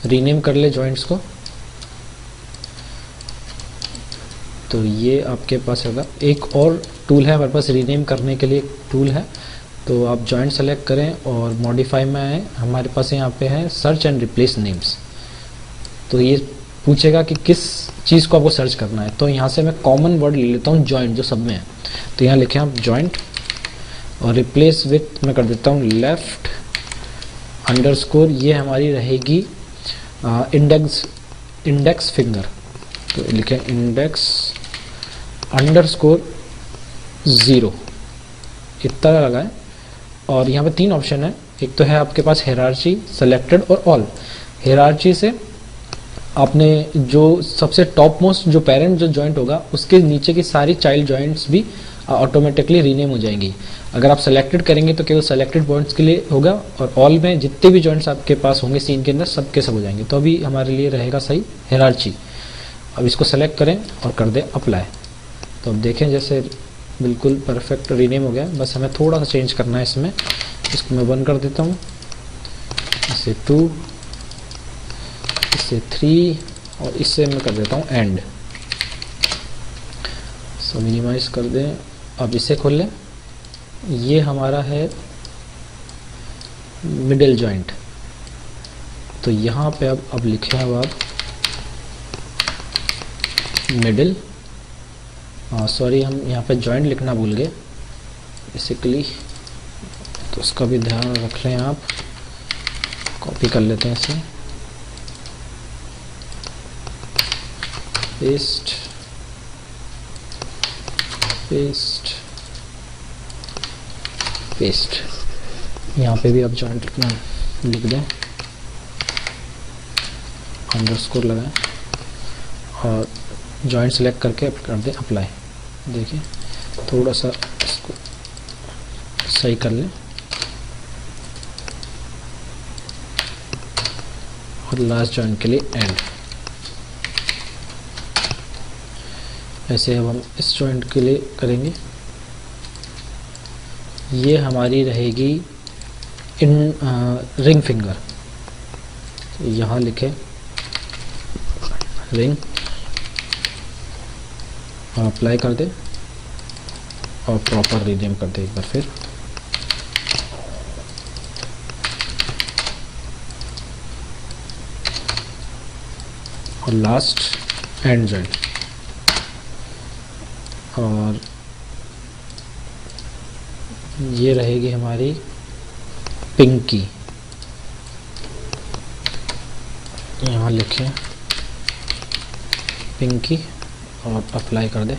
Rename कर ले joints को, तो ये आपके पास होगा। एक और टूल है हमारे पास रीनेम करने के लिए, एक टूल है, तो आप जॉइंट सेलेक्ट करें और मॉडिफाई में आए, हमारे पास यहाँ पे है सर्च एंड रिप्लेस नेम्स। तो ये पूछेगा कि किस चीज़ को आपको सर्च करना है, तो यहाँ से मैं कॉमन वर्ड ले लेता हूँ जॉइंट, जो सब में है। तो यहाँ लिखें आप जॉइंट और रिप्लेस विथ मैं कर देता हूँ लेफ्ट अंडरस्कोर, ये हमारी रहेगी इंडेक्स फिंगर। तो लिखें इंडेक्स अंडरस्कोर 0, इतना लगाएं। और यहाँ पे 3 ऑप्शन है, एक तो है आपके पास हायरार्की, सेलेक्टेड और ऑल। हायरार्की से आपने जो सबसे टॉप मोस्ट जो पेरेंट जो जॉइंट होगा उसके नीचे की सारी चाइल्ड जॉइंट्स भी ऑटोमेटिकली रीनेम हो जाएंगी। अगर आप सेलेक्टेड करेंगे तो केवल सेलेक्टेड पॉइंट्स के लिए होगा, और ऑल में जितने भी जॉइंट्स आपके पास होंगे सीन के अंदर सब के सब हो जाएंगे। तो अभी हमारे लिए रहेगा सही हायरार्की। अब इसको सेलेक्ट करें और कर दें अप्लाई। तो अब देखें जैसे बिल्कुल परफेक्ट रीनेम हो गया, बस हमें थोड़ा सा चेंज करना है इसमें। इसको मैं 1 कर देता हूँ, इसे 2, इसे 3 और इससे मैं कर देता हूँ एंड। सो मिनिमाइज कर दें। अब इसे खोल लें, ये हमारा है मिडिल जॉइंट। तो यहाँ पे अब लिखे अब आप मिडिल, सॉरी हम यहाँ पे जॉइंट लिखना भूल गए बेसिकली, तो उसका भी ध्यान रख लें आप। कॉपी कर लेते हैं इसे, पेस्ट पेस्ट पेस्ट। यहाँ पे भी आप जॉइंट लिखना लिख दें, अंडरस्कोर लगाएं और जॉइंट सेलेक्ट करके कर दें अप्लाई। देखिए थोड़ा सा इसको सही कर लें और लास्ट जॉइंट के लिए एंड। ऐसे अब हम इस जॉइंट के लिए करेंगे। ये हमारी रहेगी रिंग फिंगर। तो यहाँ लिखें रिंग और अप्लाई कर दें और प्रॉपर रीनेम कर दें एक बार फिर। और लास्ट एंड जॉइंट, और ये रहेगी हमारी पिंकी। यहाँ लिखें पिंकी और अप्लाई कर दें।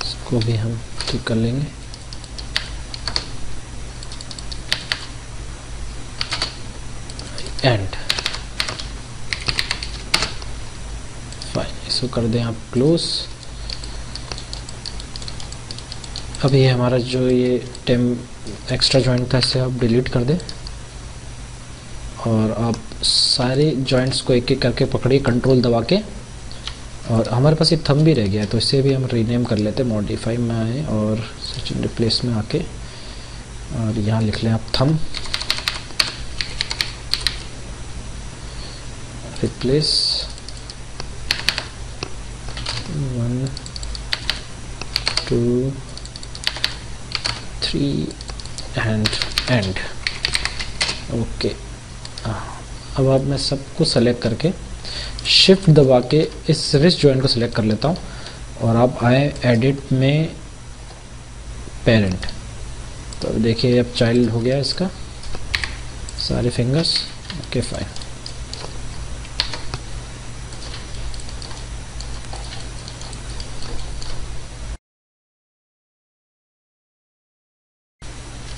इसको भी हम ठीक कर लेंगे। एंड फाइन, इसको कर दें आप क्लोज। अब ये हमारा जो ये एक्स्ट्रा जॉइंट था इसे आप डिलीट कर दें और आप सारे जॉइंट्स को एक एक करके पकड़िए कंट्रोल दबा के। और हमारे पास एक थंब भी रह गया है तो इसे भी हम रीनेम कर लेते हैं। मॉडिफाई में आए और सर्च एंड रिप्लेस में आके और यहाँ लिख लें आप थंब, रिप्लेस 1 2 3 एंड ओके। अब आप मैं सबको सेलेक्ट करके शिफ्ट दबा के इस रिस्ट जॉइंट को सिलेक्ट कर लेता हूँ और आप आए एडिट में पेरेंट। तो अब देखिए अब चाइल्ड हो गया इसका सारे फिंगर्स। Okay fine.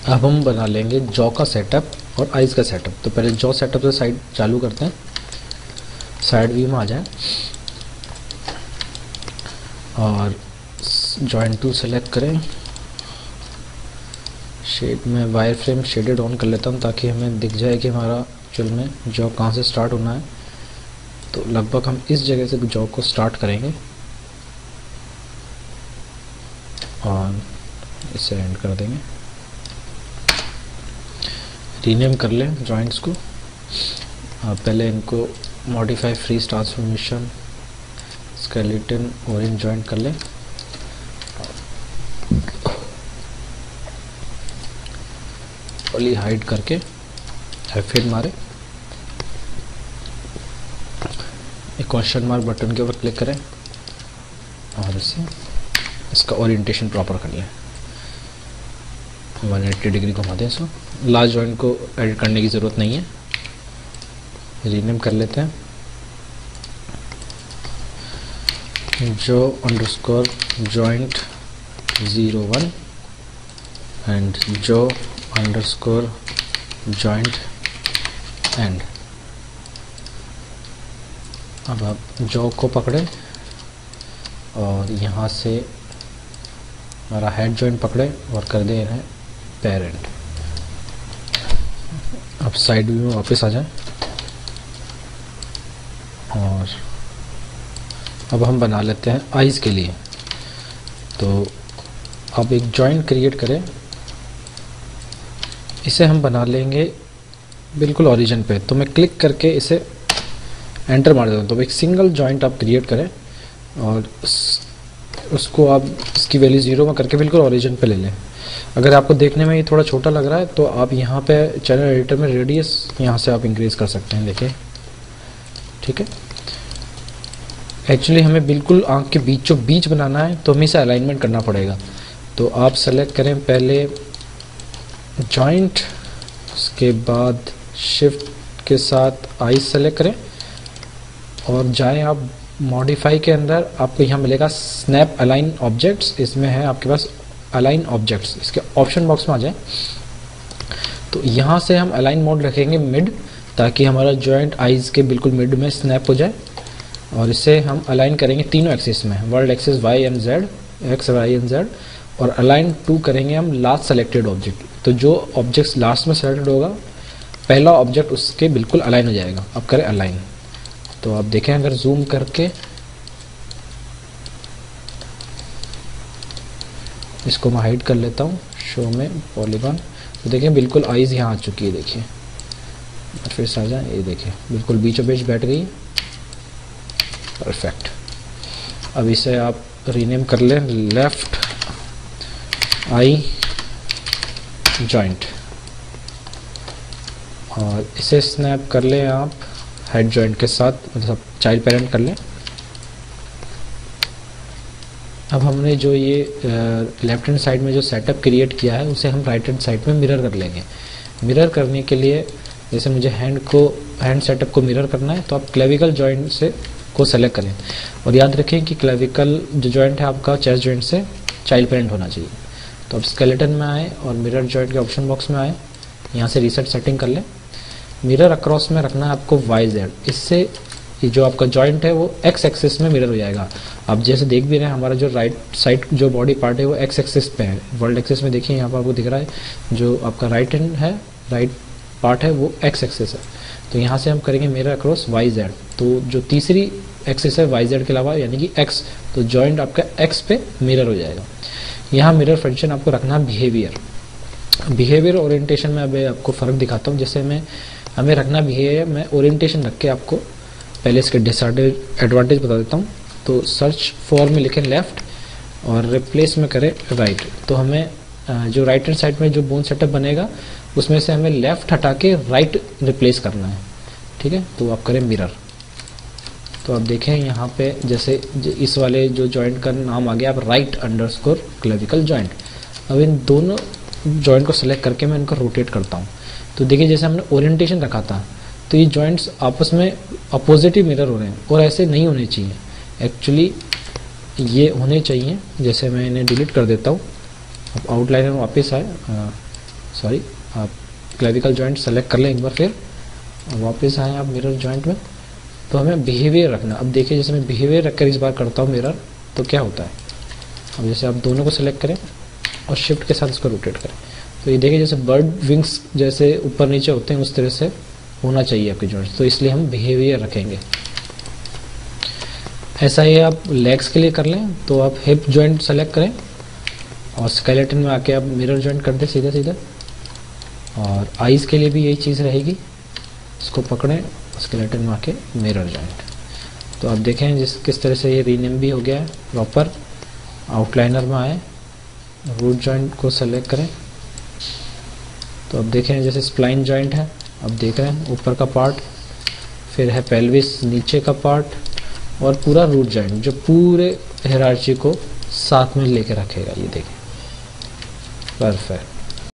अब हम बना लेंगे जॉ का सेटअप और आइज़ का सेटअप। तो पहले जॉ सेटअप से साइड चालू करते हैं, साइड व्यू में आ जाए और जॉइंट टूल सेलेक्ट करें। शेड में वायर फ्रेम शेडेड ऑन कर लेता हूँ ताकि हमें दिख जाए कि हमारा एक्चुअल में जॉ कहाँ से स्टार्ट होना है। तो लगभग हम इस जगह से जॉ को स्टार्ट करेंगे और इसे एंड कर देंगे। रीनेम कर लें जॉइंट्स को पहले इनको modify freeze transformation skeleton orient joint कर लें। पॉली हाइड करके F8 मारे, एक क्वेश्चन मार्क बटन के ऊपर क्लिक करें और इसका ओरिएंटेशन प्रॉपर कर लें। 180 डिग्री घुमा दें इसको। लास्ट जॉइंट को एडिट करने की ज़रूरत नहीं है, रीनेम कर लेते हैं जो अंडरस्कोर जॉइंट 01 एंड जो अंडरस्कोर जॉइंट एंड। अब आप जॉ को पकड़े और यहाँ से हमारा हेड जॉइंट पकड़े और कर दे रहे हैं पेरेंट। अब साइड व्यू में वापस आ जाए और अब हम बना लेते हैं आइज़ के लिए। तो अब एक जॉइंट क्रिएट करें, इसे हम बना लेंगे बिल्कुल ओरिजिन पे। तो मैं क्लिक करके इसे एंटर मार देता हूँ। तो एक सिंगल जॉइंट आप क्रिएट करें और उसको आप इसकी वैल्यू 0 में करके बिल्कुल ओरिजिन पे ले लें। अगर आपको देखने में ये थोड़ा छोटा लग रहा है तो आप यहाँ पे चैनल एडिटर में रेडियस यहाँ से आप इंक्रीज़ कर सकते हैं, देखिए, ठीक है। एक्चुअली हमें बिल्कुल आँख के बीचों बीच बनाना है तो हमें इसे अलाइनमेंट करना पड़ेगा। तो आप सेलेक्ट करें पहले जॉइंट, उसके बाद शिफ्ट के साथ आइज सेलेक्ट करें और जाएं आप मॉडिफाई के अंदर। आपको यहाँ मिलेगा स्नैप अलाइन ऑब्जेक्ट्स, इसमें है आपके पास अलाइन ऑब्जेक्ट्स। इसके ऑप्शन बॉक्स में आ जाएं तो यहाँ से हम अलाइन मोड रखेंगे मिड, ताकि हमारा जॉइंट आइज के बिल्कुल मिड में स्नैप हो जाए। और इसे हम अलाइन करेंगे तीनों एक्सिस में, world axis Y and Z, X Y and Z, और अलाइन टू करेंगे हम लास्ट सेलेक्टेड ऑब्जेक्ट। तो जो ऑब्जेक्ट लास्ट में सेलेक्टेड होगा पहला ऑब्जेक्ट उसके बिल्कुल अलाइन हो जाएगा। अब करें अलाइन, तो आप देखें अगर जूम करके इसको मैं हाइड कर लेता हूँ शो में पॉलीगॉन, तो देखें बिल्कुल आइज यहाँ आ चुकी है, देखिए। फिर से आ जाए, ये देखिए बिल्कुल बीचों बीच बैठ गई, परफेक्ट। अब इसे आप रीनेम कर लें लेफ्ट आई जॉइंट और इसे स्नैप कर लें आप हेड जॉइंट के साथ, मतलब चाइल्ड पेरेंट कर लें। अब हमने जो ये लेफ्ट हैंड साइड में जो सेटअप क्रिएट किया है उसे हम राइट हैंड साइड में मिरर कर लेंगे। मिरर करने के लिए जैसे मुझे हैंड सेटअप को मिरर करना है तो आप क्लेविकल जॉइंट से को सेलेक्ट करें और याद रखें कि क्लेविकल जो जॉइंट है आपका चेस्ट जॉइंट से चाइल्ड पेरेंट होना चाहिए। तो अब स्केलेटन में आए और मिरर जॉइंट के ऑप्शन बॉक्स में आए, यहाँ से रीसेट सेटिंग कर लें। मिरर अक्रॉस में रखना है आपको YZ, इससे ये जो आपका जॉइंट है वो X एक्सिस में मिरर हो जाएगा। आप जैसे देख भी रहे हैं हमारा जो राइट साइड जो बॉडी पार्ट है वो X एक्सिस पे है। वर्ल्ड एक्सिस में देखिए यहाँ पर आपको दिख रहा है जो आपका राइट हैंड है, राइट पार्ट है वो X एक्सिस है। तो यहाँ से हम करेंगे मिरर अक्रॉस YZ, तो जो तीसरी एक्सिस है YZ के अलावा यानी कि X, तो जॉइंट आपका X पे मिरर हो जाएगा। यहाँ मिरर फंक्शन आपको रखना बिहेवियर ओरिएंटेशन में। अब आपको फ़र्क दिखाता हूँ। जैसे हमें रखना बिहेवियर में ओरिएंटेशन रख के आपको पहले इसके डिसएडवांटेज बता देता हूँ। तो सर्च फॉर में लिखें लेफ़्ट और रिप्लेस में करें राइट। तो हमें जो राइट हैंड साइड में जो बोन सेटअप बनेगा उसमें से हमें लेफ़्ट हटा के राइट रिप्लेस करना है, ठीक है। तो आप करें मिरर, तो आप देखें यहाँ पे जैसे इस वाले जो जॉइंट का नाम आ गया आप राइट अंडरस्कोर क्लेविकल जॉइंट। अब इन दोनों जॉइंट को सेलेक्ट करके मैं इनको रोटेट करता हूँ। तो देखिए जैसे हमने ओरिएंटेशन रखा था तो ये जॉइंट्स आपस में अपोजिट ही मिरर हो रहे हैं और ऐसे नहीं होने चाहिए। एक्चुअली ये होने चाहिए। जैसे मैं इन्हें डिलीट कर देता हूँ। अब आउटलाइनर में वापस आए, सॉरी, आप क्लेविकल जॉइंट सेलेक्ट कर लें एक बार, फिर वापस आए आप मिरर जॉइंट में। तो हमें बिहेवियर रखना। अब देखिए जैसे मैं बिहेवियर रखकर इस बार करता हूँ मिरर, तो क्या होता है। अब जैसे आप दोनों को सेलेक्ट करें और शिफ्ट के साथ इसको रोटेट करें, तो ये देखिए जैसे बर्ड विंग्स जैसे ऊपर नीचे होते हैं उस तरह से होना चाहिए आपके जॉइंट्स। तो इसलिए हम बिहेवियर रखेंगे। ऐसा ही आप लेग्स के लिए कर लें। तो आप हिप जॉइंट सेलेक्ट करें और स्केलेटन में आके आप मिरर जॉइंट कर दें सीधे सीधे। और आइज़ के लिए भी यही चीज़ रहेगी। इसको पकड़ें, स्केलेटन में आके मिरर जॉइंट। तो आप देखें किस तरह से ये रीनेम भी हो गया है प्रॉपर। आउटलाइनर में आए, रूट जॉइंट को सेलेक्ट करें, तो अब देखें जैसे स्प्लाइन जॉइंट है, अब देख रहे हैं ऊपर का पार्ट, फिर है पेल्विस नीचे का पार्ट, और पूरा रूट जॉइंट जो पूरे हायरार्ची को साथ में लेके रखेगा। ये देखें, परफेक्ट।